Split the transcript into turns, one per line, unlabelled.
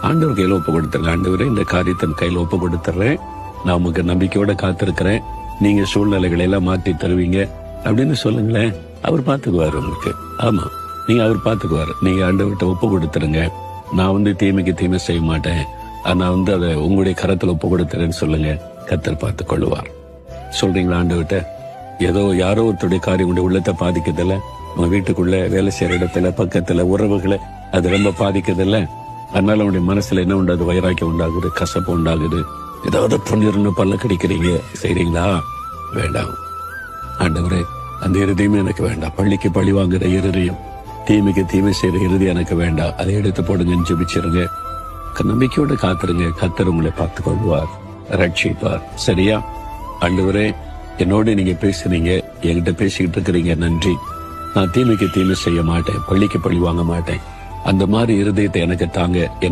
ஆண்டவர் கையில ஒப்பு கொடுத்துருங்க. ஆண்டவரே, இந்த காரியத்தின் கையில ஒப்பு கொடுத்துறேன், நான் உங்களுக்கு நம்பிக்கையோட காத்திருக்கிறேன், நீங்க சூழ்நிலைகளை எல்லாம் மாற்றி தருவீங்க அப்படின்னு சொல்லுங்களேன். அவர் பாத்துக்குவாரு உங்களுக்கு. ஆமா, நீங்க அவர் பாத்துக்குவாரு. நீங்க ஆண்டவர்கிட்ட ஒப்பு கொடுத்துருங்க. நான் தீமைக்கு தீமை செய்ய மாட்டேன், நான் அதை உங்களுடைய கரத்துல ஒப்பு கொடுத்துறேன்னு சொல்லுங்க. கர்த்தர் பார்த்துக் கொள்ளுவார். சொல்றீங்களா ஆண்டவர்கிட்ட? ஏதோ யாரோ ஒருத்தருடைய காரியம் உங்களுடைய உள்ளத்தை பாதிக்கிறதில்ல, உங்க வீட்டுக்குள்ள, வேலை செய்யற இடத்துல, பக்கத்துல, உறவுகளை அது ரொம்ப பாதிக்கிறதில்ல. அதனால உங்களுடைய மனசுல என்ன உண்டாது? வைராக்கியம் உண்டாகுது, கசப்பு உண்டாகுது, ஏதாவது பண்ணிடணும் பல்ல கடிக்கிறீங்க, செய்றீங்களா? வேண்டாம். ஆண்டவரே, அந்த இறுதியுமே எனக்கு வேண்டாம். பள்ளிக்கு பழி வாங்குற இருதயம், தீமைக்கு தீமை செய்யற இறுதி எனக்கு வேண்டாம். அதை எடுத்து போடுங்கன்னு ஜெபிச்சிருங்க. நம்பிக்கையோட காத்துருங்க. கர்த்தர் உங்களை பார்த்துக் கொள்வார், ரட்சிப்பார். சரியா? ஆண்டவரே, என்னோட நீங்க பேசுறீங்க, என்கிட்ட பேசிக்கிட்டு இருக்கிறீங்க, நன்றி. நான் தீமைக்கு தீமை செய்ய மாட்டேன், பள்ளிக்கு பழி வாங்க மாட்டேன். அந்த மாதிரி இருதயத்தை எனக்கு தாங்க.